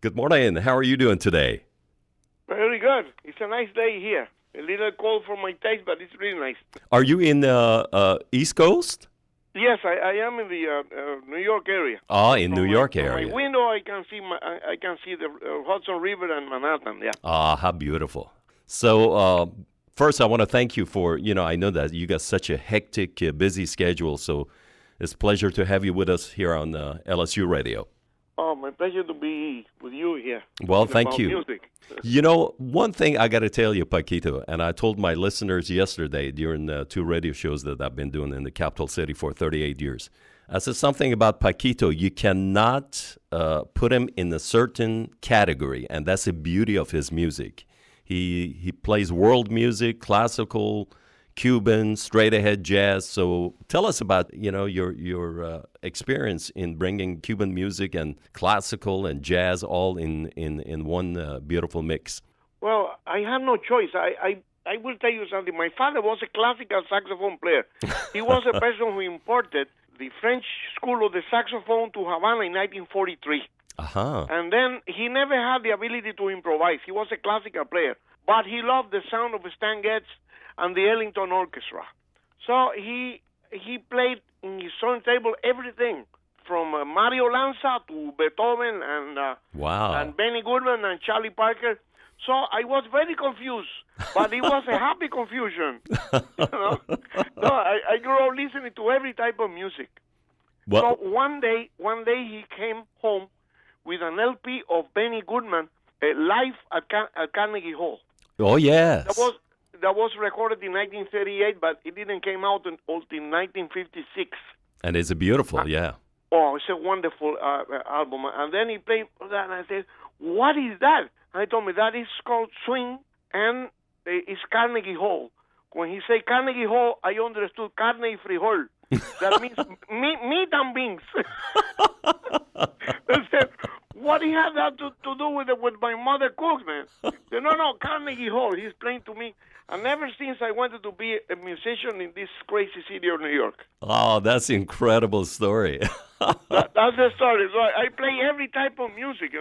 Good morning. How are you doing today? Very good. It's a nice day here. A little cold for my taste, but it's really nice. Are you in East Coast? Yes, I am in the New York area. Oh, in New York From area. my window, I can see the Hudson River and Manhattan. Yeah. Ah, how beautiful. So first, I want to thank you for, I know that you got such a hectic, busy schedule, so it's a pleasure to have you with us here on LSU Radio. Oh, my pleasure to be with you here. Well, thank about you. Music. One thing I got to tell you, Paquito, and I told my listeners yesterday during two radio shows that I've been doing in the capital city for 38 years. I said something about Paquito. You cannot put him in a certain category, and that's the beauty of his music. He plays world music, classical, Cuban, straight-ahead jazz. So tell us about, your experience in bringing Cuban music and classical and jazz all in one beautiful mix. Well, I have no choice. I will tell you something. My father was a classical saxophone player. He was a person who imported the French school of the saxophone to Havana in 1943. Uh-huh. And then he never had the ability to improvise. He was a classical player. But he loved the sound of Stan Getz and the Ellington Orchestra. So he played in his turntable everything from Mario Lanza to Beethoven and Wow. and Benny Goodman and Charlie Parker. So I was very confused, but it was a happy confusion. So I grew up listening to every type of music. Well, So one day he came home with an LP of Benny Goodman live at Carnegie Hall. oh, yes. That was recorded in 1938, but it didn't come out until 1956. And it's beautiful, yeah. Oh, it's a wonderful album. And then he played that, and I said, "What is that?" And he told me that is called swing, and it's Carnegie Hall. When he said Carnegie Hall, I understood carne y frijol. That means meat and beans. I said, what do you have that to do with my mother cooks, man? I said, no, Carnegie Hall. He's playing to me. And ever since I wanted to be a musician in this crazy city of New York. Oh, that's an incredible story. That's the story. So I play every type of music,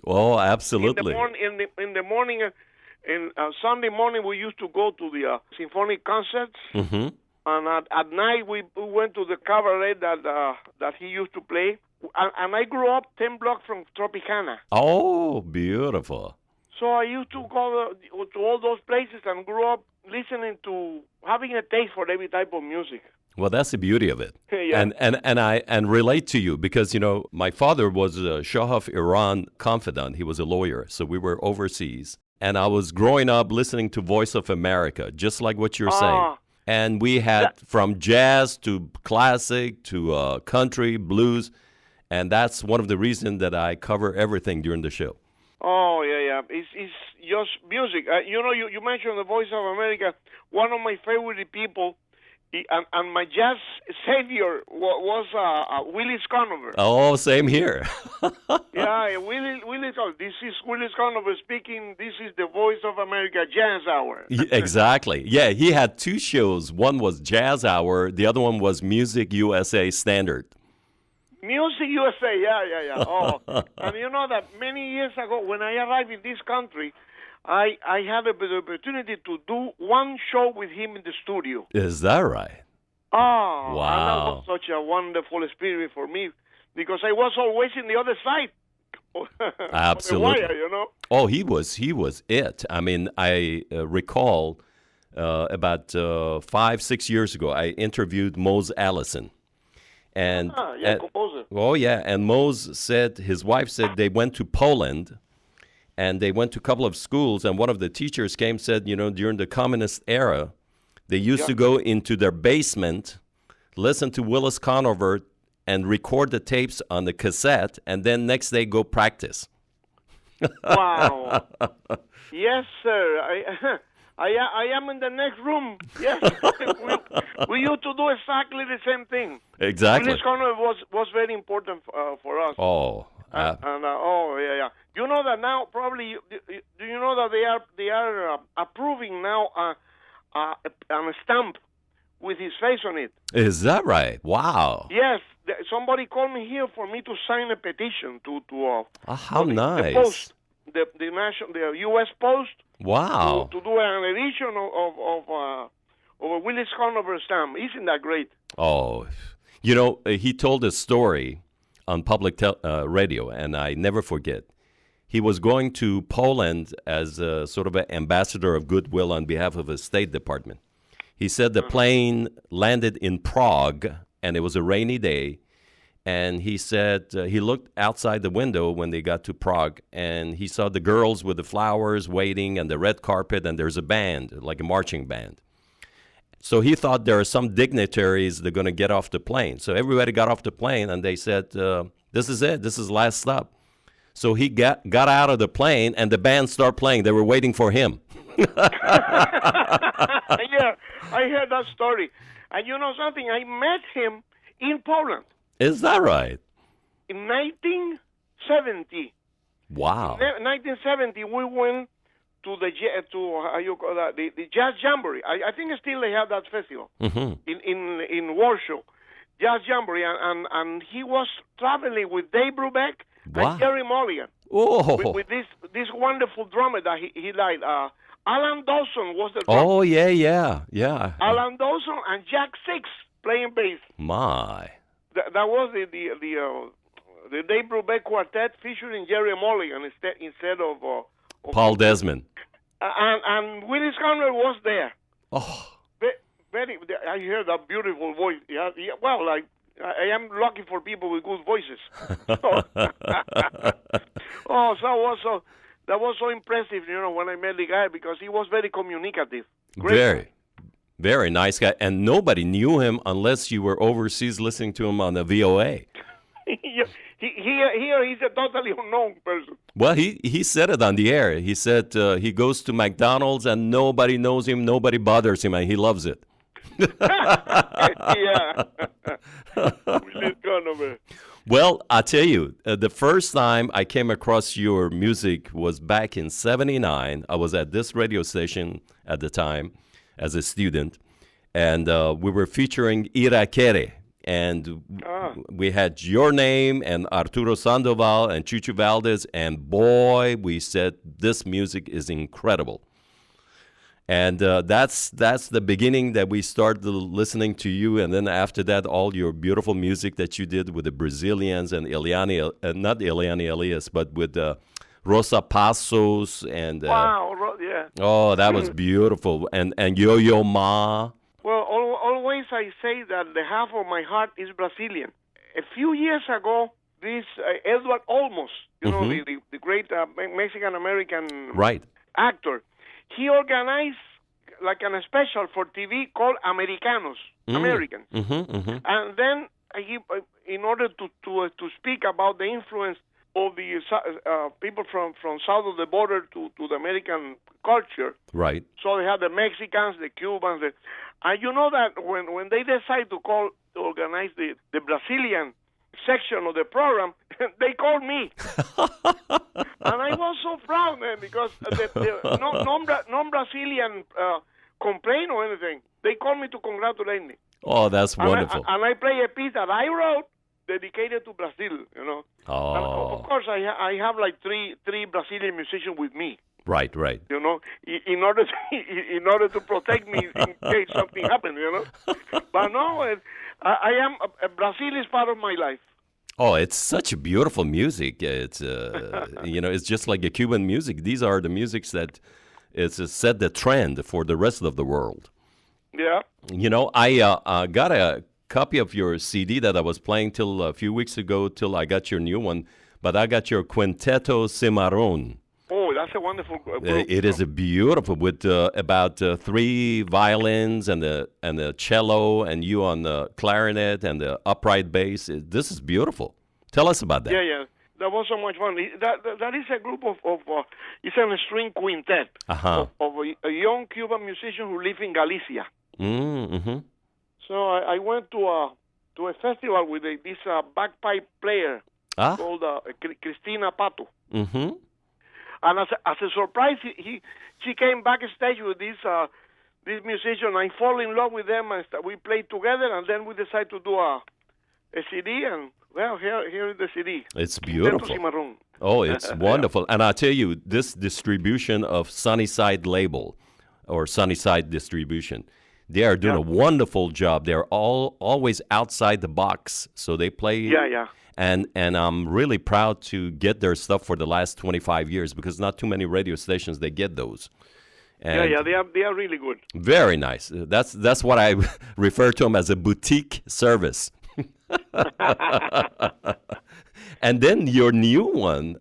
Oh, absolutely. In the morning, Sunday morning, we used to go to the symphonic concerts. Mm-hmm. And at night, we went to the cabaret that he used to play. And I grew up 10 blocks from Tropicana. Oh, beautiful. So I used to go to all those places and grew up having a taste for every type of music. Well, that's the beauty of it. Yeah. And I relate to you because, my father was a Shah of Iran confidant. He was a lawyer, so we were overseas. And I was growing up listening to Voice of America, just like what you're saying. And we had from jazz to classic to country, blues. And that's one of the reasons that I cover everything during the show. Oh, yeah. It's just music. You mentioned the Voice of America. One of my favorite people, and my jazz savior was Willis Conover. Oh, same here. Yeah, Willis. This is Willis Conover speaking. This is the Voice of America Jazz Hour. Exactly. Yeah, he had two shows. One was Jazz Hour. The other one was Music USA Standard. Music USA, yeah. Oh, and you know that many years ago, when I arrived in this country, I had the opportunity to do one show with him in the studio. Is that right? Oh, wow! And that was such a wonderful experience for me because I was always in the other side. Absolutely. Of the wire, Oh, he was it. I mean, I recall about 5-6 years ago, I interviewed Mose Allison. And, composer. Oh, yeah. And Mose said, his wife said they went to Poland and they went to a couple of schools. And one of the teachers came and said, during the communist era, they used to go into their basement, listen to Willis Conover, and record the tapes on the cassette, and then next day go practice. Wow. Yes, sir. I am in the next room. Yes, we used to do exactly the same thing. Exactly. Willis Conover was very important for us. Oh. Yeah. You know that now? Probably. Do you know that they are approving now a stamp with his face on it? Is that right? Wow. Yes. somebody called me here for me to sign a petition how nice. The Post, the U.S. Post. Wow. To do an edition of Willis Conover stamp. Isn't that great? Oh, he told a story on public radio, and I never forget. He was going to Poland as a sort of an ambassador of goodwill on behalf of the State Department. He said the plane landed in Prague, and it was a rainy day. And he said he looked outside the window when they got to Prague, and he saw the girls with the flowers waiting and the red carpet, and there's a band, like a marching band. So he thought there are some dignitaries that are going to get off the plane. So everybody got off the plane, and they said, this is it. This is the last stop. So he got out of the plane, and the band started playing. They were waiting for him. Yeah, I heard that story. And you know something? I met him in Poland. Is that right? In 1970. Wow. In 1970, we went to the Jazz Jamboree. I think still they have that festival in Warsaw. Jazz Jamboree, and he was traveling with Dave Brubeck and Jerry Mulligan. Oh. With this wonderful drummer that he liked. Alan Dawson was the drummer. Oh, yeah. Alan Dawson and Jack Six playing bass. My. That was the Dave Brubeck quartet featuring Jerry Mulligan instead of Paul Desmond. And Willis Conrad was there. Oh. Very, I heard that beautiful voice. Yeah, well, I am lucky for people with good voices. That was so impressive, when I met the guy, because he was very communicative. Great. Very nice guy. And nobody knew him unless you were overseas listening to him on the VOA. Here he's a totally unknown person. Well, he said it on the air. He said he goes to McDonald's and nobody knows him, nobody bothers him, and he loves it. Yeah. Well, I tell you, the first time I came across your music was back in '79. I was at this radio station at the time as a student, and we were featuring Irakere. And we had your name and Arturo Sandoval and Chucho Valdez, and boy, we said this music is incredible. And that's the beginning that we started listening to you, and then after that, all your beautiful music that you did with the Brazilians and not Eliane Elias, but with Rosa Passos and wow, yeah. Oh, that was beautiful, and Yo-Yo Ma. Well, always I say that the half of my heart is Brazilian. A few years ago, this Edward Olmos, the great Mexican-American actor, he organized like a special for TV called Americanos, Americans. And then he, in order to speak about the influence of the people from south of the border to the American culture. Right. So they had the Mexicans, the Cubans, and you know that when they decide to organize the Brazilian section of the program, they called me. And I was so proud, man, because the non-Brazilian complaint or anything. They called me to congratulate me. Oh, that's wonderful. And I play a piece that I wrote dedicated to Brazil, Oh. And of course, I have like three Brazilian musicians with me. Right. In order to protect me in case something happens, But no, I am Brazil is part of my life. Oh, it's such beautiful music. It's it's just like the Cuban music. These are the musics that set the trend for the rest of the world. Yeah. I got a copy of your CD that I was playing till a few weeks ago till I got your new one, but I got your Quinteto Cimarron. Oh, that's a wonderful group. It is a beautiful with about 3 violins and the cello and you on the clarinet and the upright bass. This is beautiful. Tell us about that. Yeah. That was so much fun. That is a group of it's a string quintet of a young Cuban musician who live in Galicia. Mm-hmm. So I went to a festival with this bagpipe player called Cristina Pato. Mm-hmm. And as a surprise, she came backstage with this musician. I fall in love with them, and we played together. And then we decided to do a a CD, and well, here is the CD. It's Quinteto beautiful. Cimarrón. Oh, it's wonderful. And I tell you, this distribution of Sunnyside label or Sunnyside distribution, they are doing a wonderful job. They're always outside the box. So they play. Yeah. And I'm really proud to get their stuff for the last 25 years because not too many radio stations, they get those. And they are really good. very nice. That's what I refer to them as a boutique service. And then your new one,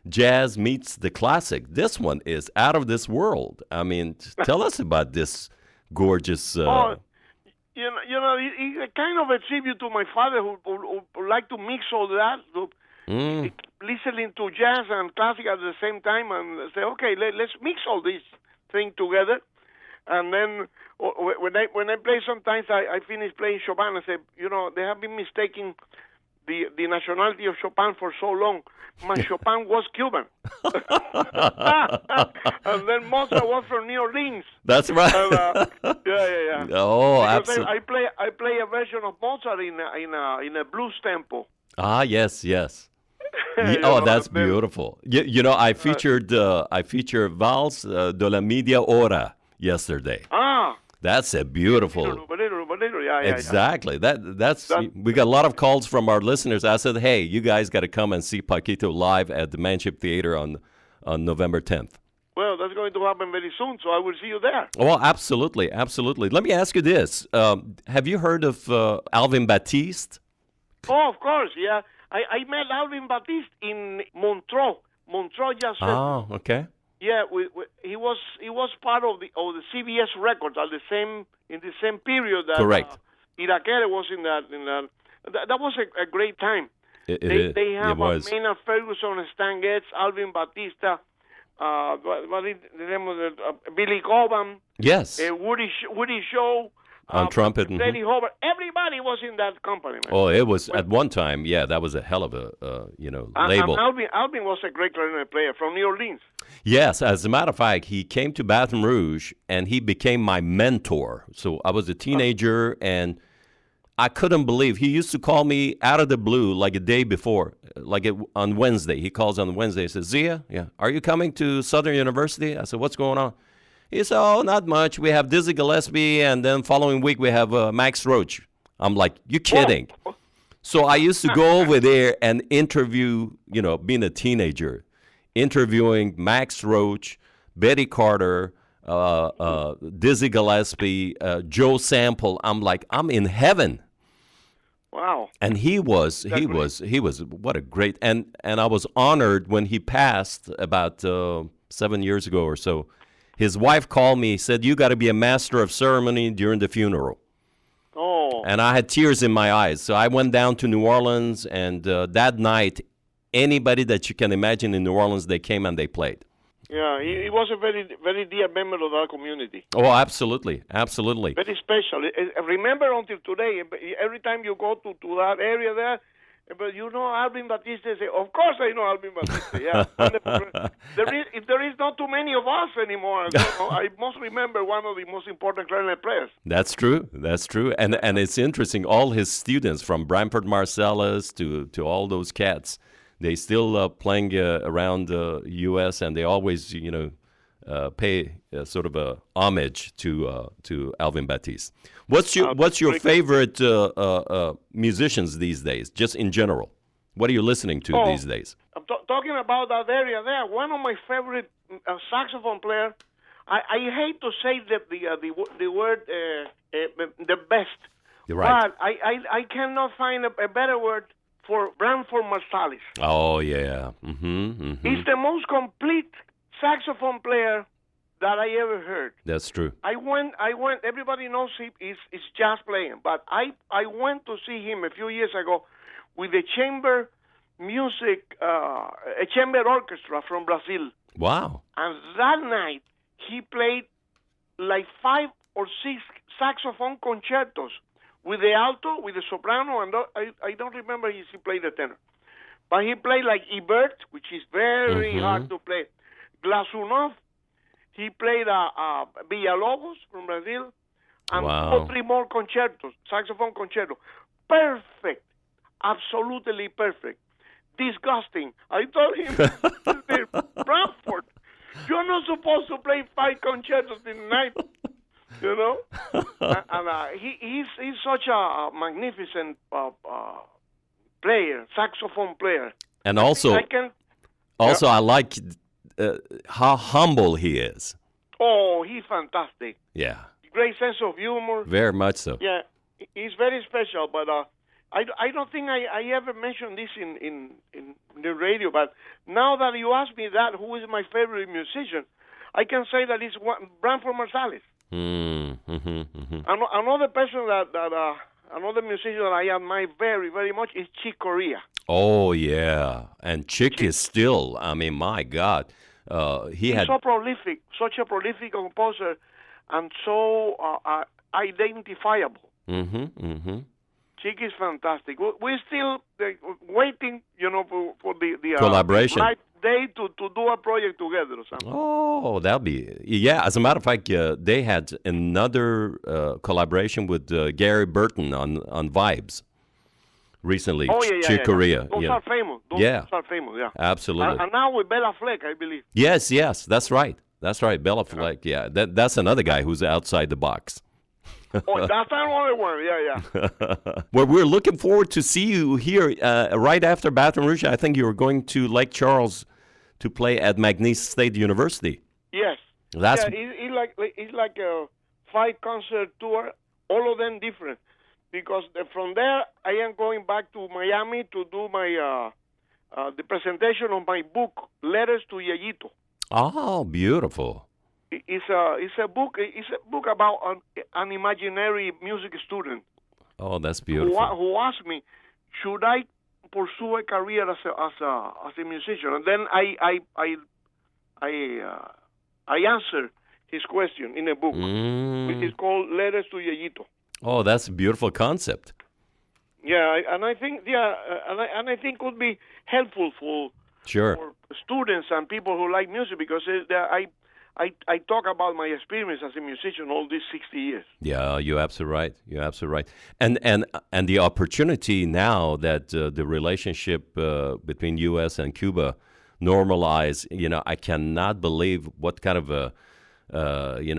Jazz Meets the Classic. This one is out of this world. I mean, tell us about this gorgeous. You know, it's kind of a tribute to my father who liked to mix all that, listening to jazz and classic at the same time, and say, okay, let's mix all these things together. And then when I play, sometimes I finish playing Chopin and say, you know, they have been mistaking the nationality of Chopin for so long. My Chopin was Cuban. And then Mozart was from New Orleans. That's right. And, yeah. Oh, because absolutely. I play a version of Mozart in a blues tempo. Ah, yes. That's beautiful. You know, I featured Vals de la Media Hora yesterday. That's a beautiful. Exactly. That's we got a lot of calls from our listeners. I said, hey, you guys got to come and see Paquito live at the Manship Theater on November 10th. Well, that's going to happen very soon, so I will see you there. Oh, absolutely. Let me ask you this: have you heard of Alvin Baptiste? Oh, of course, yeah. I met Alvin Baptiste in Montreux Jazz Festival. Oh, okay. Yeah, he was part of the CBS records in the same period that Correct. Irakere was in that. That was a great time. They have Maynard Ferguson, Stan Getz, Alvin Batista, what is the name of Billy Cobham? Yes. Woody Shaw. On trumpet. Freddie Hubbard. Everybody was in that company, man. Oh, it was at one time. Yeah, that was a hell of a label. Alvin was a great clarinet player from New Orleans. Yes, as a matter of fact, he came to Baton Rouge and he became my mentor. So I was a teenager and I couldn't believe he used to call me out of the blue like a day before, on Wednesday. He calls on Wednesday. He says, Zia, are you coming to Southern University? I said, what's going on? He said, oh, not much. We have Dizzy Gillespie, and then following week we have Max Roach. I'm like, you kidding? So I used to go over there and interview, being a teenager, interviewing Max Roach, Betty Carter, Dizzy Gillespie, Joe Sample. I'm like, I'm in heaven. Wow. And he was what a great, and I was honored when he passed about 7 years ago or so. His wife called me, said, you got to be a master of ceremony during the funeral. Oh. And I had tears in my eyes. So I went down to New Orleans, and that night, anybody that you can imagine in New Orleans, they came and they played. Yeah, he was a very, very dear member of our community. Oh, absolutely. Very special. I remember until today, every time you go to that area there, but you know Alvin Batista, say, of course I know Alvin Batista, yeah. There is not too many of us anymore. So, I must remember one of the most important clarinet players. That's true. And it's interesting, all his students, from Branford Marsalis to all those cats, they still playing around the U.S., and they always, pay sort of a homage to Alvin Baptiste. What's your favorite musicians these days, just in general? What are you listening to these days? Talking about that area there, one of my favorite saxophone players. I hate to say the word the best, right. But I cannot find a better word for Branford Marsalis. Oh yeah, He's the most complete saxophone player that I ever heard. That's true. I went. Everybody knows he's jazz playing, but I went to see him a few years ago with a chamber music, a chamber orchestra from Brazil. Wow! And that night he played like 5 or 6 saxophone concertos with the alto, with the soprano, and I don't remember if he played the tenor, but he played like Ibert, which is very hard to play. Glazunov, he played Villalobos from Brazil, and 2 or 3 more concertos, saxophone concerto. perfect, absolutely perfect. Disgusting. I told him, Bradford, you're not supposed to play 5 concertos in the night, you know? He's such a magnificent player, saxophone player. And also, I like how humble he is. Oh, he's fantastic. Yeah. Great sense of humor. Very much so. Yeah, he's very special, but I don't think I ever mentioned this in the radio, but now that you ask me that, who is my favorite musician, I can say that it's Branford Marsalis. Another person another musician that I admire very, very much is Chick Corea. Oh, yeah. And Chick is still, I mean, my God. He's so prolific, such a prolific composer, and so identifiable. Chick is fantastic. We're still waiting, for the collaboration right day to do a project together or something. Oh, that'll be, yeah. As a matter of fact, they had another collaboration with Gary Burton on Vibes recently. Oh, yeah, Chick Corea. Those are famous. Those are famous, yeah. Absolutely. And now with Bela Fleck, I believe. Yes, that's right. That's right, Bela Fleck, yeah. That's another guy who's outside the box. Oh, that's another one. Yeah. Well, we're looking forward to see you here right after Baton Rouge. I think you were going to Lake Charles to play at McNeese State University. Yes. It's like a 5-concert tour, all of them different. Because from there, I am going back to Miami to do my the presentation of my book, Letters to Yayito. Oh, beautiful. It's a book about an imaginary music student. Oh, that's beautiful. Who asked me, should I pursue a career as a musician? And then I answer his question in a book, which is called Letters to Yayito. Oh, that's a beautiful concept. Yeah, and I think and I think could be helpful for students and people who like music, because I talk about my experience as a musician all these 60 years. Yeah, you're absolutely right. You're absolutely right. And the opportunity now that the relationship between U.S. and Cuba normalize, I cannot believe what kind of a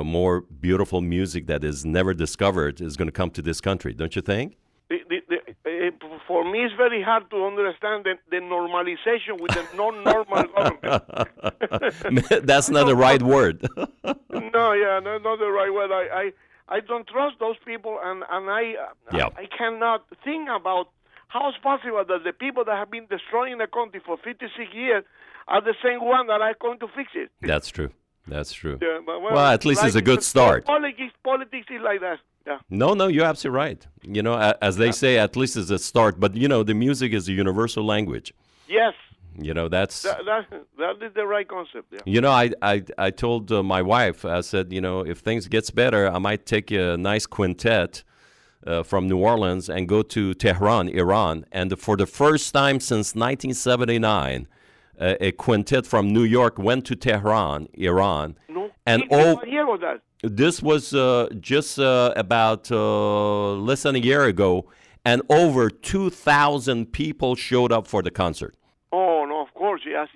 more beautiful music that is never discovered is going to come to this country, don't you think? For me, it's very hard to understand the normalization with the non-normal government. That's not the right word. Not the right word. I don't trust those people, and I cannot think about how it's possible that the people that have been destroying the country for 56 years are the same one that are going to fix it. That's true. That's true. Yeah, well, at least it's a good start. Politics is like that. Yeah. No, you're absolutely right. As they say, at least it's a start. But, the music is a universal language. Yes. That's... That is the right concept, yeah. I told my wife, I said, if things gets better, I might take a nice quintet from New Orleans and go to Tehran, Iran. And for the first time since 1979, a quintet from New York went to Tehran, Iran. No, and what year was that? This was just about less than a year ago, and over 2,000 people showed up for the concert. Oh, no, of course, yes.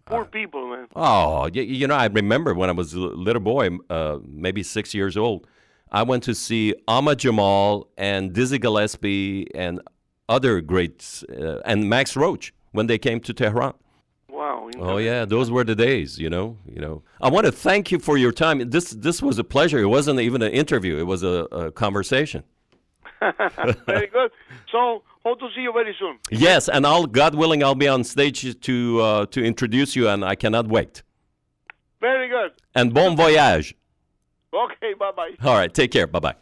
Poor people, man. Oh, I remember when I was a little boy, maybe 6 years old, I went to see Ahmad Jamal and Dizzy Gillespie and other greats, and Max Roach when they came to Tehran. Wow. Oh, yeah, those were the days, I want to thank you for your time. This was a pleasure. It wasn't even an interview. It was a conversation. Very good. So, hope to see you very soon. Yes, and God willing, I'll be on stage to introduce you, and I cannot wait. Very good. And bon voyage. Okay, bye-bye. All right, take care. Bye-bye.